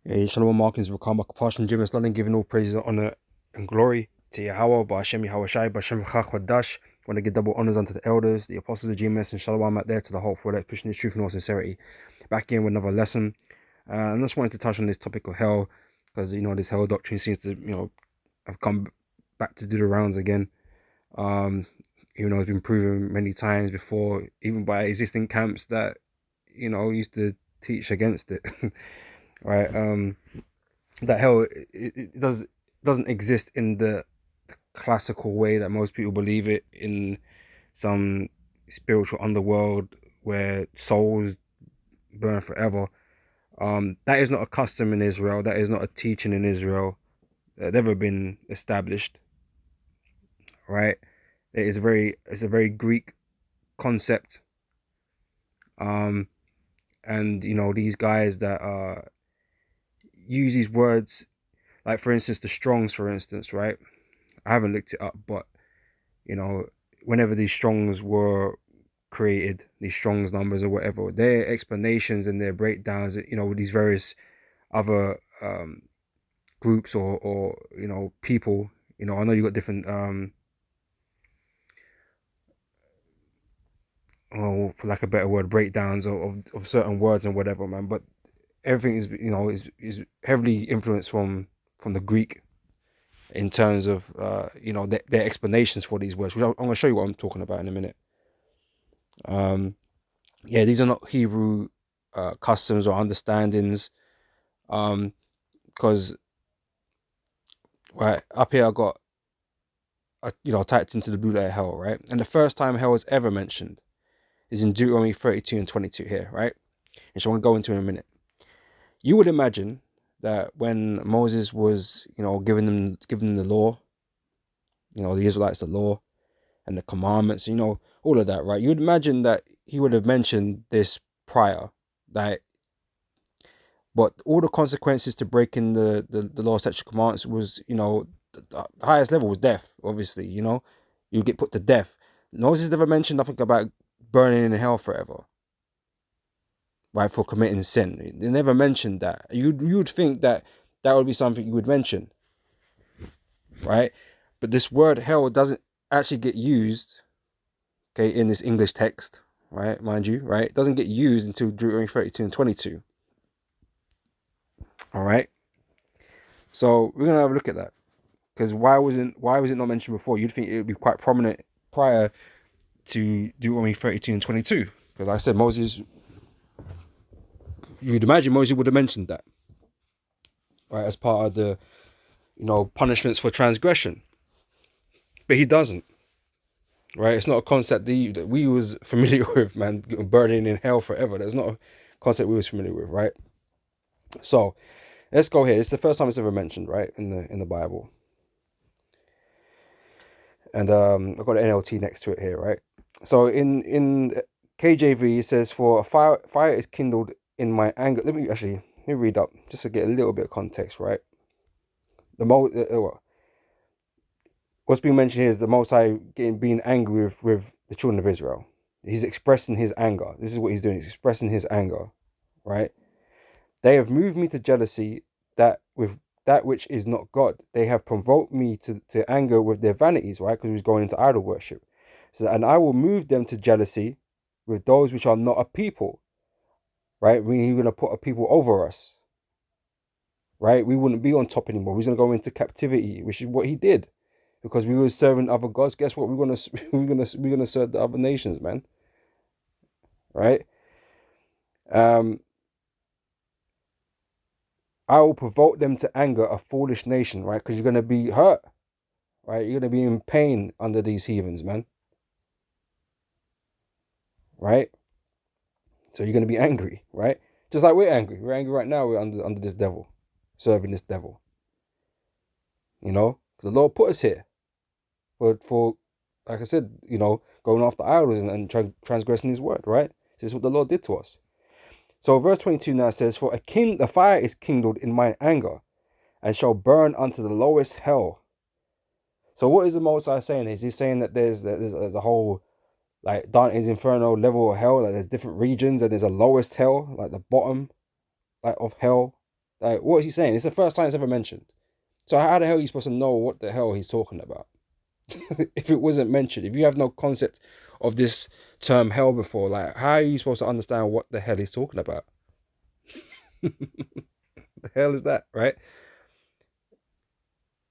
Shalom Markins Rakam Passion Jim London, giving all praise, honor, and glory to Yahweh, Ba'ashem Yahweh Shai, Ba'ashem Chachwadash. Want to give double honors unto the elders, the apostles of GMS, and Shalom out there to the whole for that pushing this truth and all sincerity. Back again with another lesson. I just wanted to touch on this topic of hell, because this hell doctrine seems to have come back to do the rounds again. Even though it's been proven many times before, even by existing camps that used to teach against it. Right? That hell doesn't exist in the classical way that most people believe it, in some spiritual underworld where souls burn forever. That is not a custom in Israel. That is not a teaching in Israel that never been established. Right? It's a very Greek concept. And these guys that use these words, like for instance the Strongs, for instance, right? I haven't looked it up, but whenever these Strongs were created, these Strongs numbers or whatever, their explanations and their breakdowns, with these various other groups or people, I know you got different for lack of a better word, breakdowns of certain words and whatever, man. But everything is heavily influenced from the Greek in terms of their explanations for these words, which I'm going to show you what I'm talking about in a minute. Yeah, these are not Hebrew customs or understandings, because right up here I got typed into the blue letter hell, right? And the first time hell is ever mentioned is in Deuteronomy 32 and 22 here, right? And so I'm going to go into in a minute. You would imagine that when Moses was giving them the law, the Israelites the law and the commandments, all of that, right? You would imagine that he would have mentioned this prior, that but all the consequences to breaking the law, statute, commands was, the highest level was death. Obviously, you get put to death. Moses never mentioned nothing about burning in hell forever, right, for committing sin. They never mentioned that. You'd think that that would be something you would mention, right? But this word hell doesn't actually get used, okay, in this English text, right? Mind you, right? It doesn't get used until Deuteronomy 32 and 22. All right. So we're gonna have a look at that. Because why was it not mentioned before? You'd think it would be quite prominent prior to Deuteronomy 32 and 22. Because like I said, you'd imagine Moses would have mentioned that, right, as part of the punishments for transgression. But he doesn't, right? It's not a concept that we was familiar with, man. Burning in hell forever. That's not a concept we was familiar with, right? So let's go here. It's the first time it's ever mentioned, right, in the Bible. And I've got an NLT next to it here, right? So in KJV it says, "For a fire is kindled in my anger." Let me read up just to get a little bit of context, right? What's being mentioned here is the Most High being angry with the children of Israel. He's expressing his anger. This is what he's doing. He's expressing his anger, right? They have moved me to jealousy that with that which is not God. They have provoked me to anger with their vanities, right? Because he was going into idol worship. So, and I will move them to jealousy with those which are not a people, right? Meaning he's going to put a people over us, right? We wouldn't be on top anymore. He's going to go into captivity, which is what he did, because we were serving other gods. Guess what? We're gonna serve the other nations, man, right? Um, I will provoke them to anger, a foolish nation, right? Because you're going to be hurt, right? You're going to be in pain under these heathens, man, right? So you're going to be angry, right? Just like we're angry. We're angry right now. We're under this devil, serving this devil. Because the Lord put us here for like I said, going after idols and transgressing His word, right? This is what the Lord did to us. So verse 22 now says, "For the fire is kindled in mine anger, and shall burn unto the lowest hell." So what is the Most High saying? Is He saying that there's a whole, like, Dante's Inferno level of hell, like there's different regions and there's a lowest hell, like the bottom, like, of hell, Like, what is he saying? It's the first time it's ever mentioned. So how the hell are you supposed to know what the hell he's talking about? If it wasn't mentioned, if you have no concept of this term hell before, like, how are you supposed to understand what the hell he's talking about? The hell is that, right?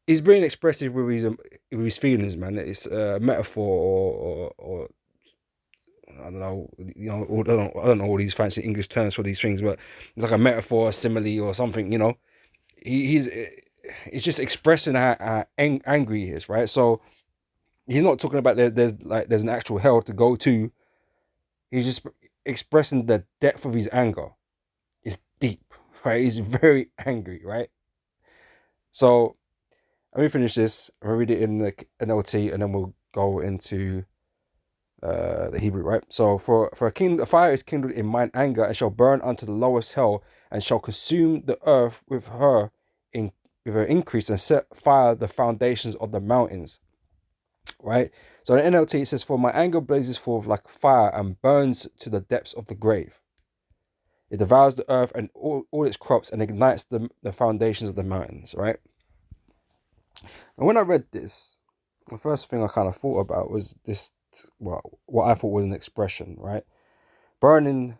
He's being expressive with his feelings, man. It's a metaphor or I don't know, I don't know all these fancy English terms for these things, but it's like a metaphor, a simile, or something. He's just expressing how angry he is, right? So he's not talking about there's an actual hell to go to. He's just expressing the depth of his anger. It's deep, right? He's very angry, right? So let me finish this. I'll read it in the NLT, and then we'll go into the Hebrew, right? So for a fire is kindled in mine anger, and shall burn unto the lowest hell, and shall consume the earth with her increase, and set fire the foundations of the mountains. Right? So in NLT it says, for my anger blazes forth like fire and burns to the depths of the grave. It devours the earth and all its crops, and ignites the foundations of the mountains, right? And when I read this, the first thing I kind of thought about was this, well, what I thought was an expression, right? Burning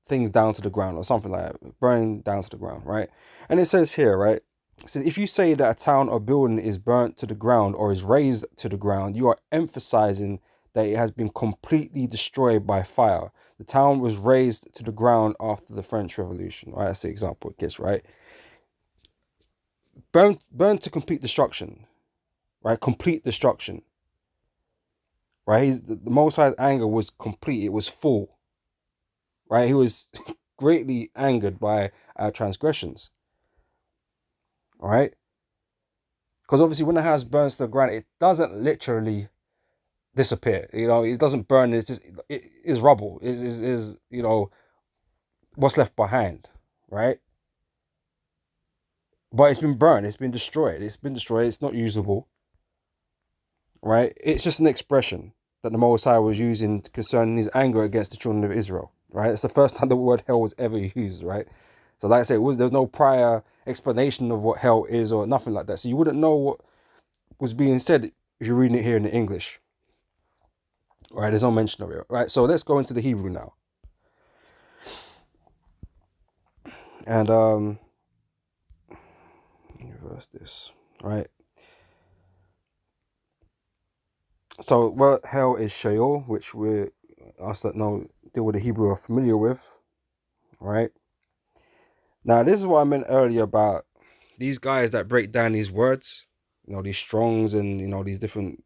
things down to the ground, or something like that. Burning down to the ground, right? And it says here, right? It says, if you say that a town or building is burnt to the ground or is razed to the ground, you are emphasizing that it has been completely destroyed by fire. The town was razed to the ground after the French Revolution, right? That's the example it gives, right? Burn to complete destruction, right? Complete destruction, right? The Most High's anger was complete. It was full, right? He was greatly angered by our transgressions, right? Because obviously when the house burns to the ground, it doesn't literally disappear. It doesn't burn. It's just, it is rubble. Is what's left behind, right? But it's been burned. It's been destroyed. It's not usable, right? It's just an expression that the Most High was using concerning his anger against the children of Israel, right? It's the first time the word hell was ever used, right? So like I said, there was no prior explanation of what hell is or nothing like that. So you wouldn't know what was being said if you're reading it here in the English, right? There's no mention of it, right? So let's go into the Hebrew now. And reverse this, right? So, well, hell is Sheol, which us that know deal with the Hebrew are familiar with, right? Now, this is what I meant earlier about these guys that break down these words, these Strongs and these different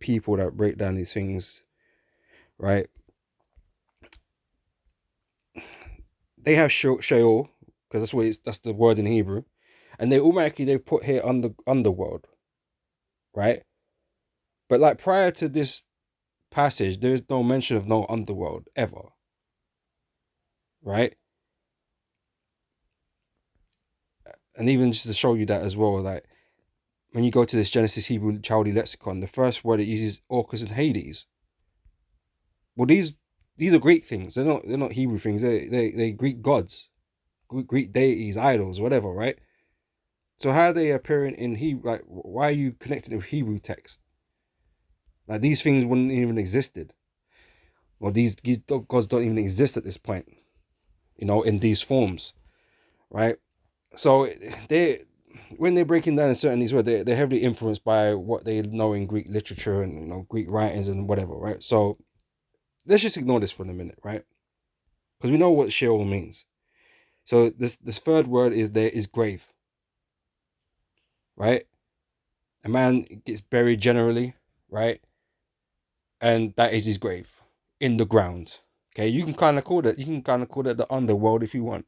people that break down these things, right? They have Sheol because that's the word in Hebrew, and they put here underworld, right? But like prior to this passage, there is no mention of no underworld ever, right? And even just to show you that as well, like when you go to this Genesis Hebrew Chaldee lexicon, the first word it uses Orcus and Hades. Well, these are Greek things. They're not Hebrew things. They Greek gods, Greek deities, idols, whatever, right? So how are they appearing in Hebrew? Like, why are you connecting with Hebrew text? Like these things wouldn't even existed. Well, these gods don't even exist at this point, in these forms, right? So when they're breaking down certain these words, they're heavily influenced by what they know in Greek literature and Greek writings and whatever, right? So let's just ignore this for a minute, right? Because we know what Sheol means. So this third word is grave, right? A man gets buried generally, right? And that is his grave in the ground. Okay, you can kind of call it the underworld if you want,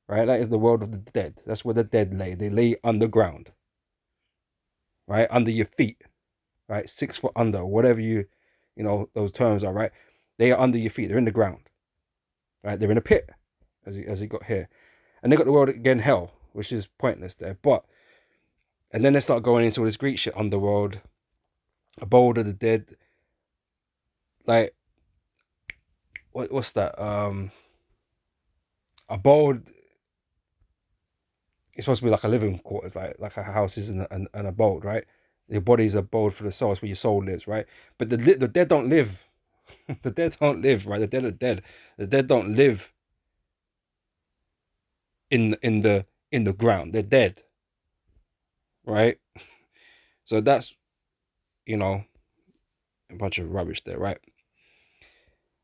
right? That is the world of the dead. That's where the dead lay. They lay underground, right? Under your feet, right? 6 foot under, whatever those terms are, right? They are under your feet. They're in the ground, right? They're in a pit, as he got here. And they got the word again, hell, which is pointless there. And then they start going into all this Greek shit, underworld, abode of the dead. Like, what's that? Abode it's supposed to be like a living quarters, like a house is an abode, right? Your body is abode for the soul. It's where your soul lives, right? But the dead don't live. The dead don't live, right? The dead are dead. The dead don't live in the ground. They're dead, right? So that's, you know, a bunch of rubbish there, right?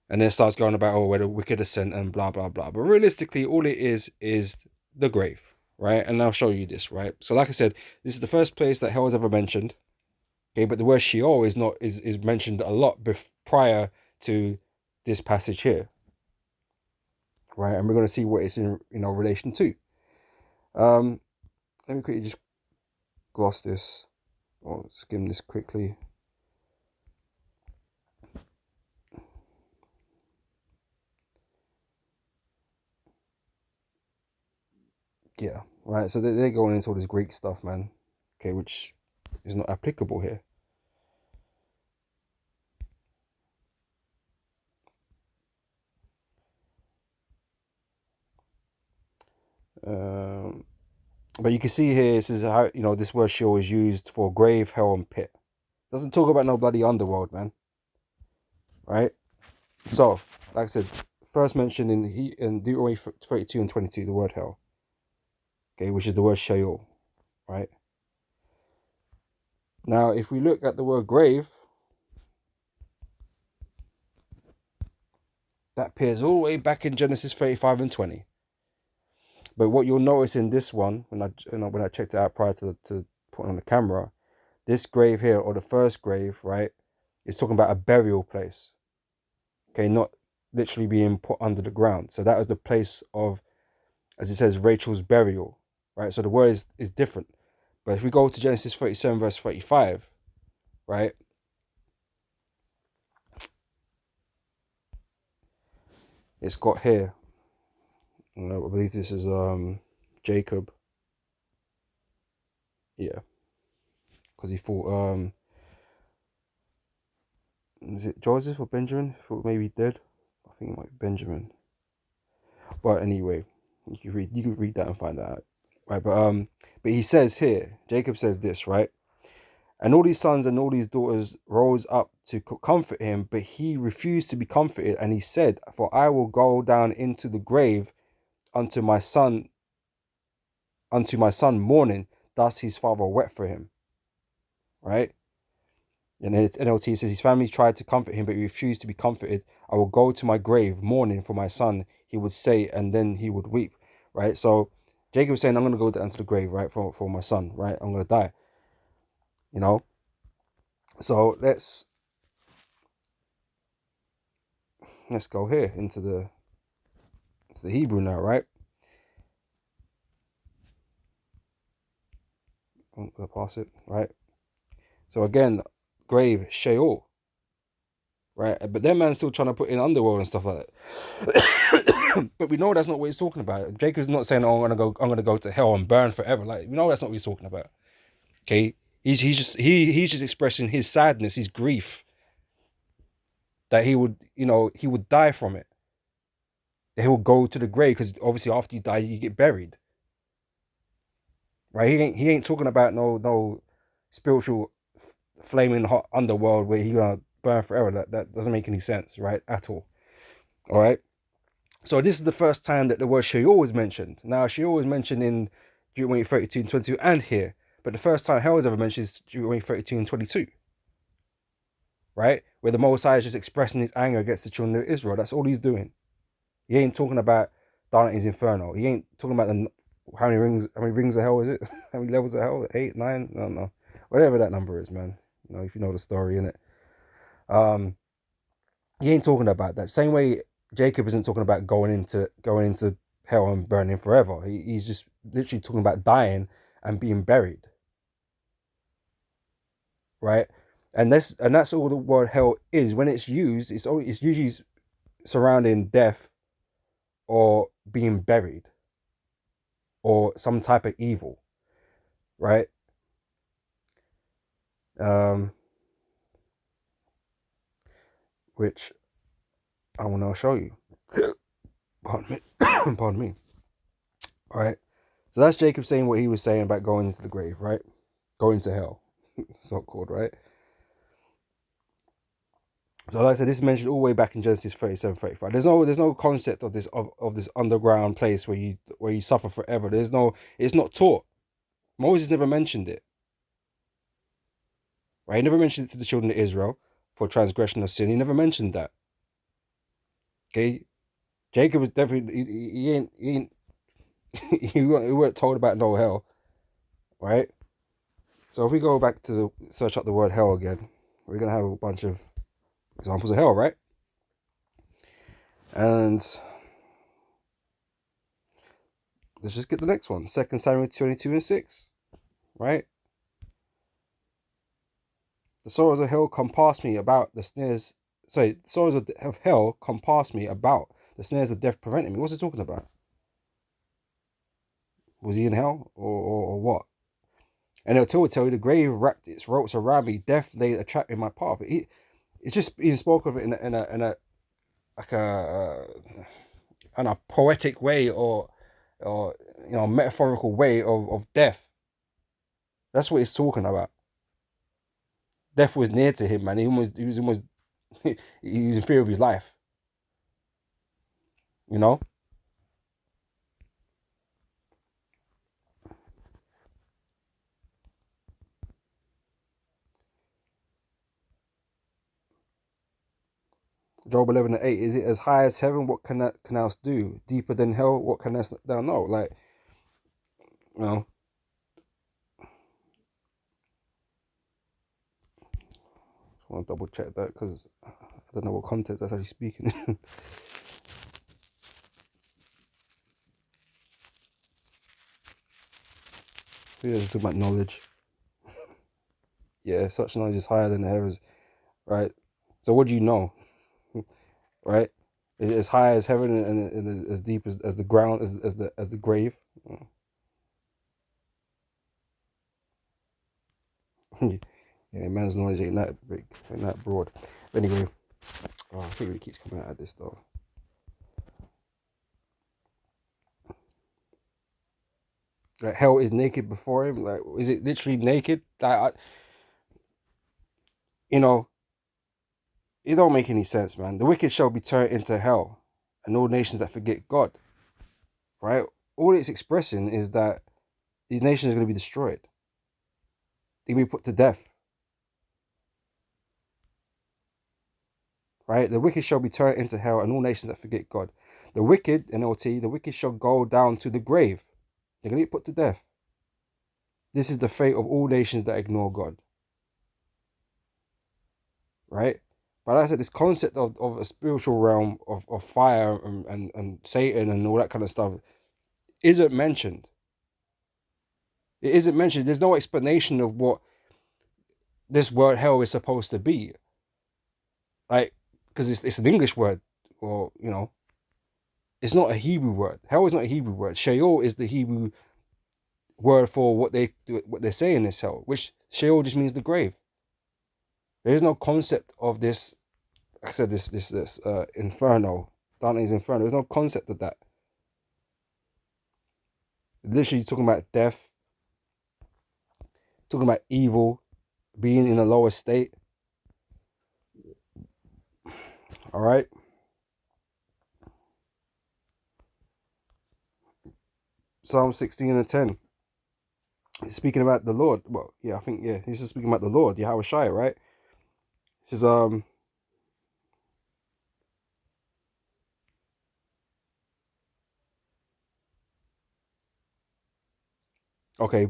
And then it starts going about, oh, where the wicked ascent and blah blah blah. But realistically, all it is the grave, right? And I'll show you this, right? So like I said, this is the first place that hell is ever mentioned. Okay, but the word Sheol is not is mentioned a lot prior to this passage here, right? And we're going to see what it's in relation to. Let me quickly just gloss this or skim this quickly. Yeah, right. So they're going into all this Greek stuff, man. Okay, which is not applicable here. Um, but you can see here, this is how this word Sheol is used for grave, hell, and pit. Doesn't talk about no bloody underworld, man. Right. So, like I said, first mentioned in Deuteronomy 32 and 22, the word hell. Okay, which is the word Sheol, right? Now, if we look at the word grave, that appears all the way back in Genesis 35 and 20. But what you'll notice in this one, when I checked it out prior to putting on the camera, this grave here, or the first grave, right, is talking about a burial place. Okay, not literally being put under the ground. So that was the place of, as it says, Rachel's burial, right? So the word is different. But if we go to Genesis 37 verse 35, right, it's got here, I believe this is Jacob. Yeah, because he thought is it Joseph or Benjamin? He thought maybe dead. I think it might be Benjamin. But anyway, you can read that and find that out. Right, but he says here, Jacob says this, right? And all these sons and all these daughters rose up to comfort him, but he refused to be comforted, and he said, "For I will go down into the grave unto my son, mourning." Thus his father wept for him. Right? And then NLT says his family tried to comfort him, but he refused to be comforted. "I will go to my grave mourning for my son," he would say, and then he would weep. Right? So Jacob was saying, "I'm going to go down to the grave, right, for my son, right? I'm going to die." You know? So let's go here into the Hebrew now, right? I'm going to pass it, right? So again, grave, Sheol, right? But then man's still trying to put in underworld and stuff like that. But we know that's not what he's talking about. Jacob's not saying, "Oh, I'm gonna go to hell and burn forever." Like, we know that's not what he's talking about. Okay, he's just expressing his sadness, his grief, that he would die from it. That he will go to the grave, because obviously after you die you get buried, right? He ain't talking about no spiritual flaming hot underworld where he gonna burn forever. That doesn't make any sense, right? At all. All right. So this is the first time that the word Sheol is mentioned. Now Sheol is mentioned in Deuteronomy 32 and 22 and here, but the first time hell is ever mentioned is Deuteronomy 32 and 22. Right? Where the Most High is just expressing his anger against the children of Israel. That's all he's doing. He ain't talking about Dante's Inferno. He ain't talking about how many rings of hell is it? How many levels of hell? 8, 9? I don't know. Whatever that number is, man. If you know the story, innit? He ain't talking about that. Same way Jacob isn't talking about going into hell and burning forever. He's just literally talking about dying and being buried. Right? And that's all the word hell is. When it's used, it's usually surrounding death or being buried or some type of evil. Right? Which I will now show you. Pardon me. Pardon me. All right. So that's Jacob saying what he was saying about going into the grave, right? Going to hell. So called, right? So like I said, this is mentioned all the way back in Genesis 37-35. There's no concept of this underground place where you suffer forever. It's not taught. Moses never mentioned it. Right? He never mentioned it to the children of Israel for transgression of sin. He never mentioned that. Okay? Jacob was definitely he weren't told about no hell. Right? So if we go back to search up the word hell again, we're gonna have a bunch of examples of hell, right? And let's just get the next one. 2 Samuel 22:6, right? The sorrows of hell come past me about the snares. Sorry, the sorrows of hell come past me about the snares of death preventing me. What's it talking about? Was he in hell or what? And it'll tell you the grave wrapped its ropes around me. Death laid a trap in my path. It's just being spoken of it in a like in a poetic way or metaphorical way of death. That's what it's talking about. Death was near to him, man. He was almost he was in fear of his life. You know. Job 11:8. Is it as high as heaven? What can else do? Deeper than hell? What can else down? No, like you know. I want to double check that because I don't know what context that's actually speaking. We're just talking about knowledge. Yeah, such knowledge is higher than the heavens, right? So what do you know, right? Is it as high as heaven and as deep as the ground as the grave? Yeah, man's knowledge ain't that big, ain't that broad. But anyway, I think it keeps coming out of this though. Like hell is naked before him. Like, is it literally naked? Like, you know, it don't make any sense, man. The wicked shall be turned into hell, and all nations that forget God. Right? All it's expressing is that these nations are going to be destroyed. They're going to be put to death. Right? The wicked shall be turned into hell, and all nations that forget God. The wicked, NLT, the wicked shall go down to the grave. They're going to be put to death. This is the fate of all nations that ignore God. Right? But like I said, this concept of a spiritual realm of fire and Satan and all that kind of stuff isn't mentioned. It isn't mentioned. There's no explanation of what this word hell is supposed to be. Like, because it's an English word, or it's not a Hebrew word. Hell is not a Hebrew word. Sheol is the Hebrew word for what they're saying is hell, which Sheol just means the grave. There is no concept of this. Like I said, this inferno, Dante's Inferno. There's no concept of that. Literally talking about death, talking about evil, being in a lower state. All right. Psalm 16:10. Speaking about the Lord. Well, yeah, I think he's just speaking about the Lord, Yahweh Shai, right? This is okay,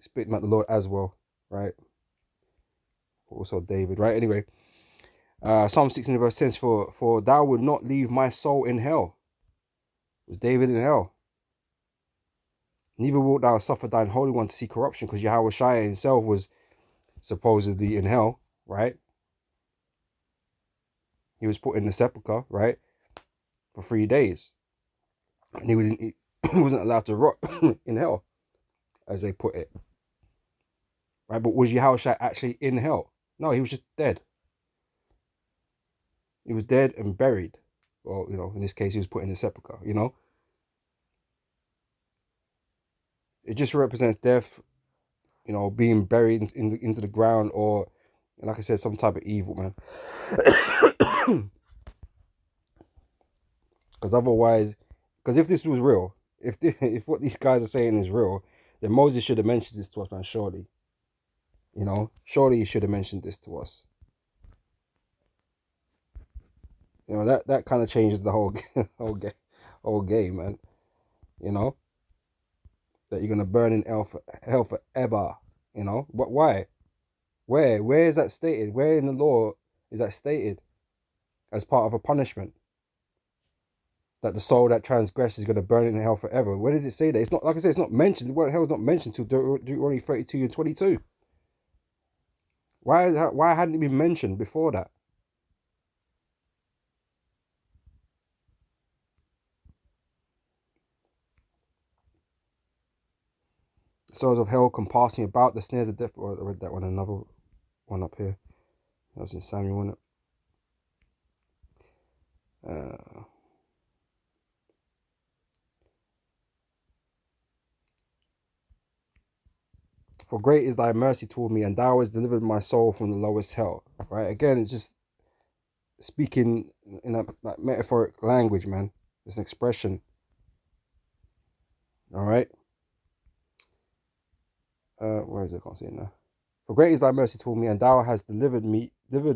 speaking about the Lord as well, right? Also David, right? Anyway, Psalm 16 verse 10 for thou would not leave my soul in hell. Was David in hell? Neither wilt thou suffer thine holy one to see corruption, because Yahweh Shai himself was supposedly in hell, right? He was put in the sepulchre, right, for 3 days, and he wasn't allowed to rot in hell, as they put it, right? But was Yahweh Shai actually in hell? No, he was just dead. He was dead and buried. Well, in this case, he was put in the sepulchre, It just represents death, being buried into the ground, or like I said, some type of evil, man. Because otherwise, because if this was real, if what these guys are saying is real, then Moses should have mentioned this to us, man. Surely, surely he should have mentioned this to us. That kind of changes the whole whole game, man. You know that you're gonna burn in hell forever. But why? Where is that stated? Where in the law is that stated as part of a punishment? That the soul that transgresses is going to burn in hell forever. Where does it say that? It's not, like I said, it's not mentioned. The word hell is not mentioned till Deuteronomy 32 and 22. Why hadn't it been mentioned before that? The souls of hell compassing about the snares of death. Oh, I read that one, another one up here. That was in Samuel, wasn't it? For great is thy mercy toward me, and thou hast delivered my soul from the lowest hell. Right? Again, it's just speaking in a like, metaphoric language, man. It's an expression. All right. Where is it? I can't see it now. For great is thy mercy toward me, and thou hast delivered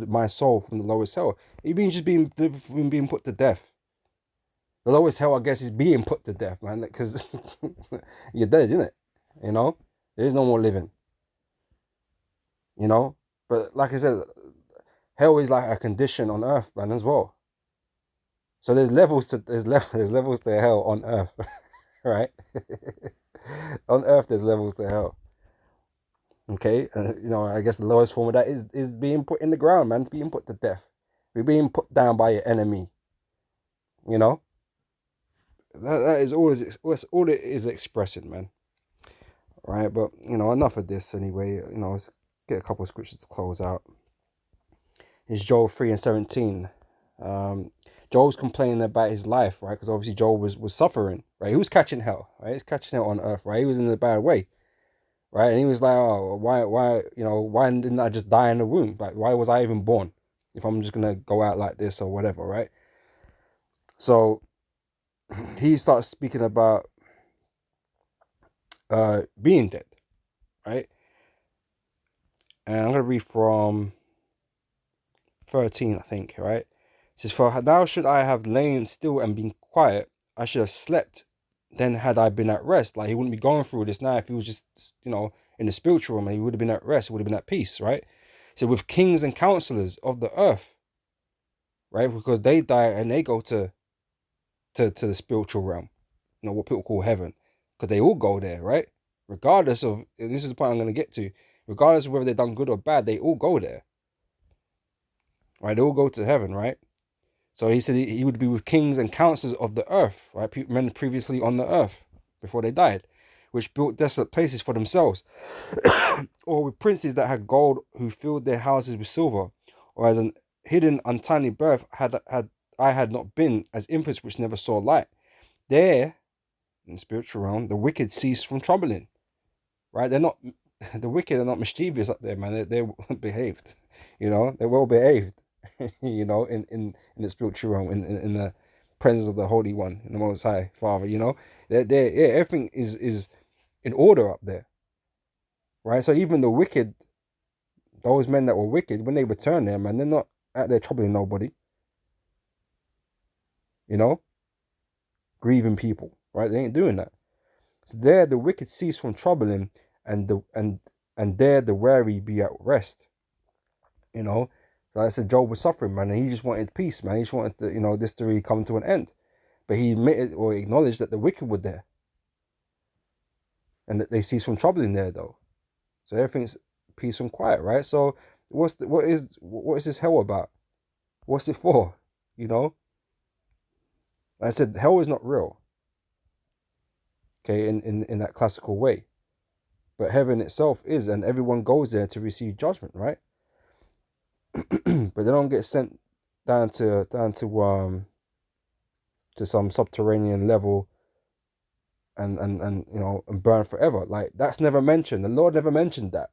my soul from the lowest hell. It means just being put to death. The lowest hell, I guess, is being put to death, man, because you're dead, isn't it? There is no more living. But like I said, hell is like a condition on earth, man, as well. So there's levels to hell on earth, right? On earth, there's levels to hell. Okay, I guess the lowest form of that is being put in the ground, man. It's being put to death. We're being put down by your enemy. You know, that is all it is expressing, man. Right, but enough of this anyway. Let's get a couple of scriptures to close out. It's Joel 3:17. Joel's complaining about his life, right? Because obviously Joel was suffering, right? He was catching hell, right? He's catching hell on earth, right? He was in a bad way, right? And he was like, oh, why didn't I just die in the womb? Like, why was I even born if I'm just gonna go out like this or whatever, right? So he starts speaking about being dead, right? And I'm gonna read from 13, I think, right? It says, for now should I have lain still and been quiet, I should have slept. Then had I been at rest, like he wouldn't be going through this now if he was just, in the spiritual realm, and he would have been at rest, he would have been at peace, right? So with kings and counselors of the earth, right? Because they die and they go to the spiritual realm, what people call heaven, because they all go there, right? Regardless of, this is the point I'm going to get to, regardless of whether they've done good or bad, they all go there, right? They all go to heaven, right? So he said he would be with kings and counselors of the earth, right? Men previously on the earth before they died, which built desolate places for themselves, or with princes that had gold who filled their houses with silver, or as an hidden untimely birth had not been, as infants which never saw light. There, in the spiritual realm, the wicked cease from troubling, right? They're not the wicked are not mischievous up there, man. They're behaved, they're well behaved. In the spiritual realm, in the presence of the Holy One, in the Most High Father, everything is in order up there, right? So even the wicked, those men that were wicked, when they return there, man, they're not out there troubling nobody, grieving people, right? They ain't doing that. So there, the wicked cease from troubling, and there the weary be at rest, Like I said, Job was suffering, man, and he just wanted peace, man. He just wanted this to really come to an end. But he admitted or acknowledged that the wicked were there, and that they cease from troubling there, though. So everything's peace and quiet, right? So what is this hell about? What's it for? Like I said, hell is not real, okay, in that classical way. But heaven itself is, and everyone goes there to receive judgment, right? But they don't get sent down to some subterranean level and and burn forever. Like, that's never mentioned. The Lord never mentioned that.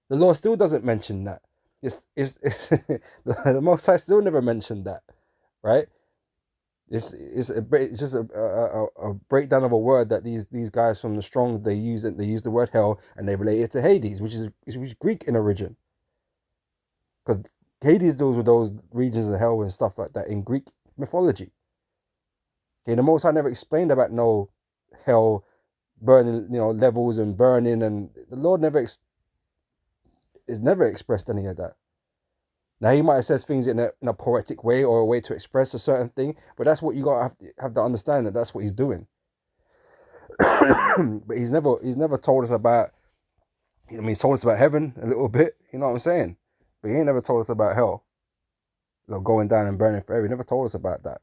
The Lord still doesn't mention that. It's the Most High still never mentioned that, right? It's just a breakdown of a word that these guys from the Strong, they use it. They use the word hell and they relate it to Hades, which is Greek in origin, because Hades deals with those regions of hell and stuff like that in Greek mythology. Okay, the Most High never explained about no hell burning, levels and burning, and the Lord is never expressed any of that. Now, he might have said things in a poetic way or a way to express a certain thing, but that's what you gotta have to understand, that that's what he's doing. But he's never told us about. I mean, he's told us about heaven a little bit. You know what I'm saying? But he ain't never told us about hell, going down and burning forever. He never told us about that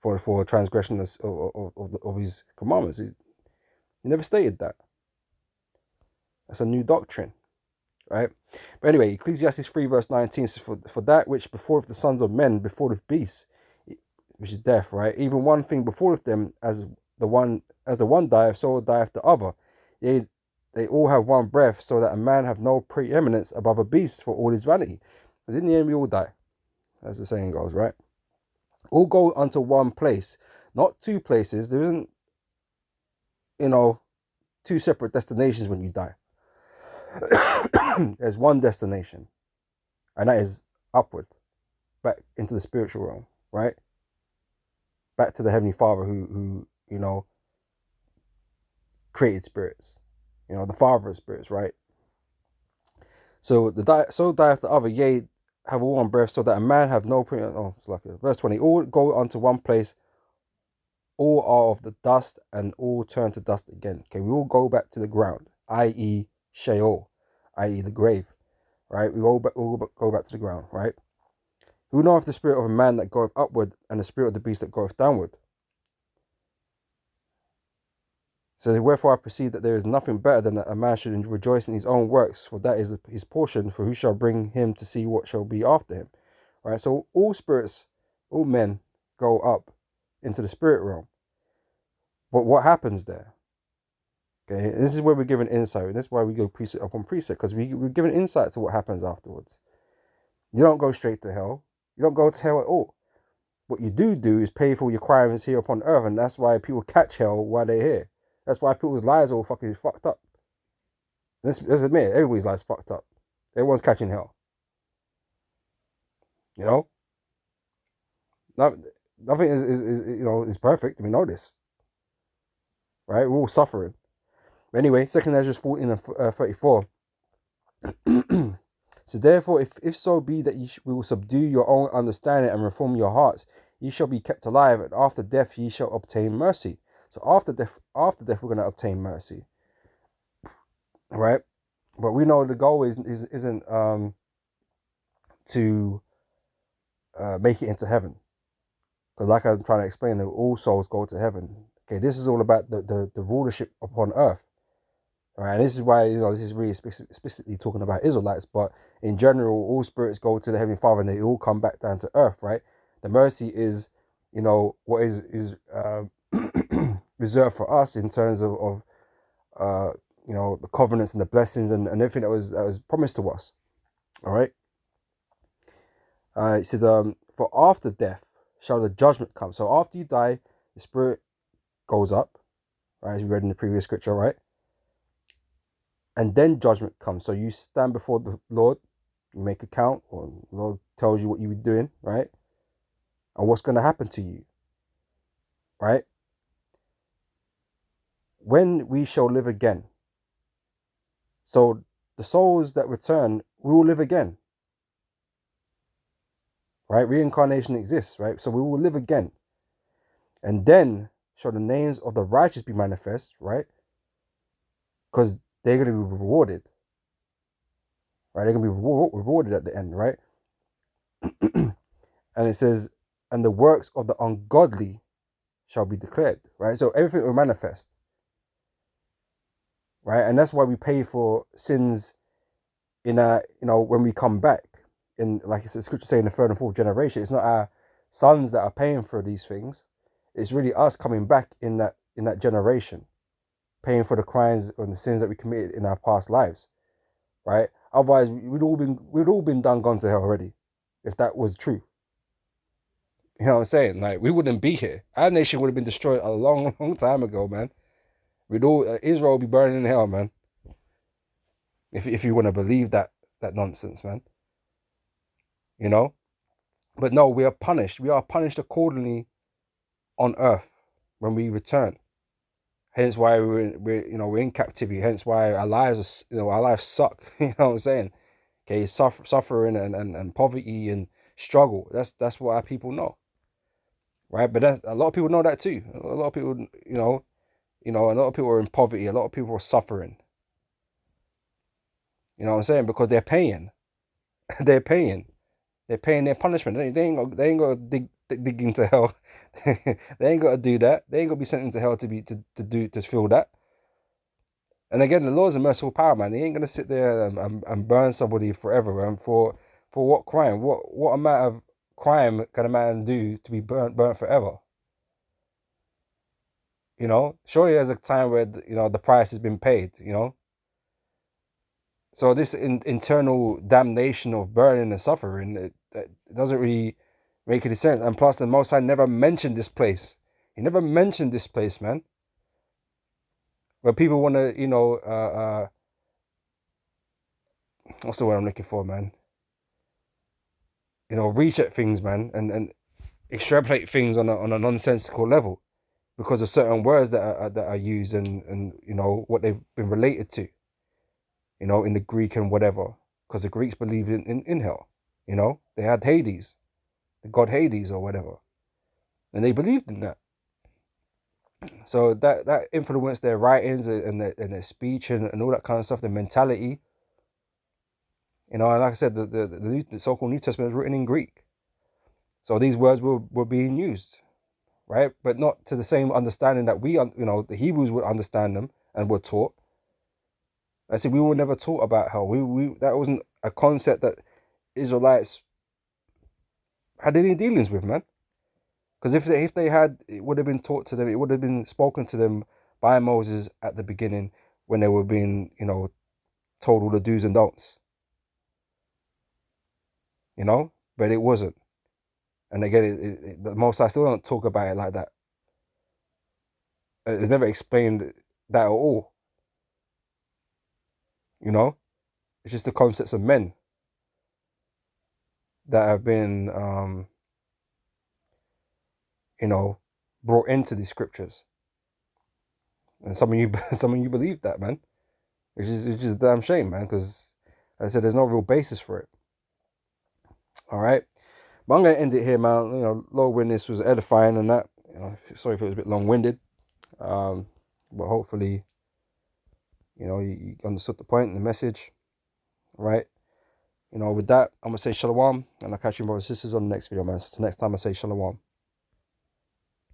for transgression of his commandments. He never stated that. That's a new doctrine, right? But anyway, Ecclesiastes 3 verse 19 says, for that which befalleth the sons of men befalleth beasts, which is death, right? Even one thing befalleth them, as the one dieth, so dieth the other. Yea, they all have one breath, so that a man have no preeminence above a beast for all his vanity. Because in the end we all die, as the saying goes, right? All go unto one place, not two places. There isn't, two separate destinations when you die. There's one destination, and that is upward, back into the spiritual realm, right? Back to the Heavenly Father who created spirits, the Father of spirits, right? So so dieth the other, yea, have all one breath, so that a man have no it's like verse 20. All go unto one place, all are of the dust, and all turn to dust again. Okay, we all go back to the ground, i.e. Sheol, i.e. the grave, right? We all go back to the ground, right? Who knoweth the spirit of a man that goeth upward, and the spirit of the beast that goeth downward? So wherefore I perceive that there is nothing better than that a man should rejoice in his own works, for that is his portion, for who shall bring him to see what shall be after him? Right? So all spirits, all men go up into the spirit realm. But what happens there? Okay, this is where we're given insight, and that's why we go precept upon precept, because we're given insight to what happens afterwards. You don't go straight to hell. You don't go to hell at all. What you do is pay for your crimes here upon earth, and that's why people catch hell while they're here. That's why people's lives are all fucking fucked up. Let's admit it, everybody's lives fucked up. Everyone's catching hell. Nothing is perfect. We know this, right? We're all suffering. But anyway, 2 Ezra 14 and 34. So therefore, if so be that we will subdue your own understanding and reform your hearts, ye shall be kept alive, and after death ye shall obtain mercy. So after death, we're going to obtain mercy, right? But we know the goal isn't to make it into heaven, because like I'm trying to explain, all souls go to heaven. Okay, this is all about the rulership upon earth. All right, and this is why this is really explicitly talking about Israelites, but in general, all spirits go to the Heavenly Father and they all come back down to earth, right? The mercy is, what is reserved for us in terms of the covenants and the blessings and everything that was promised to us. All right. It said, for after death shall the judgment come. So after you die, the spirit goes up, right, as we read in the previous scripture, right? And then judgment comes. So you stand before the Lord, you make account, or the Lord tells you what you were doing, right? And what's going to happen to you, right? When we shall live again. So the souls that return, we will live again, right? Reincarnation exists, right? So we will live again. And then shall the names of the righteous be manifest, right? Because they're going to be rewarded, right? They're going to be rewarded at the end, right? And it says, and the works of the ungodly shall be declared, right? So everything will manifest, right? And that's why we pay for sins when we come back. In, like it's the scripture saying, the third and fourth generation. It's not our sons that are paying for these things. It's really us coming back in in that generation, paying for the crimes and the sins that we committed in our past lives, right? Otherwise, we'd all been gone to hell already, if that was true. You know what I'm saying? Like, we wouldn't be here. Our nation would have been destroyed a long, long time ago, man. Israel would be burning in hell, man. If you want to believe that nonsense, man. You know. But no, we are punished. We are punished accordingly on earth when we return. Hence why we're in captivity. Hence why our lives suck. You know what I'm saying? Okay, suffering and poverty and struggle. That's what our people know, right? But a lot of people know that too. A lot of people, a lot of people are in poverty. A lot of people are suffering. You know what I'm saying? Because they're paying. They're paying. They're paying their punishment. They ain't got to dig into hell. They ain't got to do that. They ain't got to be sent into hell to feel that. And again, the Lord's a merciful power, man. He ain't gonna sit there and burn somebody forever. And for what crime? What amount of crime can a man do to be burnt forever? You know, surely there's a time where the price has been paid. You know, so this internal damnation of burning and suffering, it doesn't really make any sense. And plus, the Most High never mentioned this place. He never mentioned this place, man. Where people want to, what's the word I'm looking for, man? Reach at things, man, and extrapolate things on a nonsensical level because of certain words that are used and what they've been related to, in the Greek and whatever. Because the Greeks believed in hell. They had Hades, the god Hades or whatever, and they believed in that. So that influenced their writings and their speech and all that kind of stuff, their mentality. And like I said, the so-called New Testament is written in Greek. So these words were being used, right? But not to the same understanding that the Hebrews would understand them and were taught. I said we were never taught about hell. That wasn't a concept that Israelites had any dealings with, man. Because if they had, it would have been taught to them. It would have been spoken to them by Moses at the beginning when they were being, told all the do's and don'ts. But it wasn't. And again, the Most I still don't talk about it like that. It's never explained that at all. It's just the concepts of men that have been, brought into these scriptures. And some of you believe that, man. It's just a damn shame, man. Because, as I said, there's no real basis for it. All right. But I'm going to end it here, man. Lord willing, this was edifying and that. Sorry if it was a bit long-winded. But hopefully, you understood the point and the message. Right. With that, I'm going to say shalom. And I'll catch you, brothers and sisters, on the next video, man. So next time I say shalom.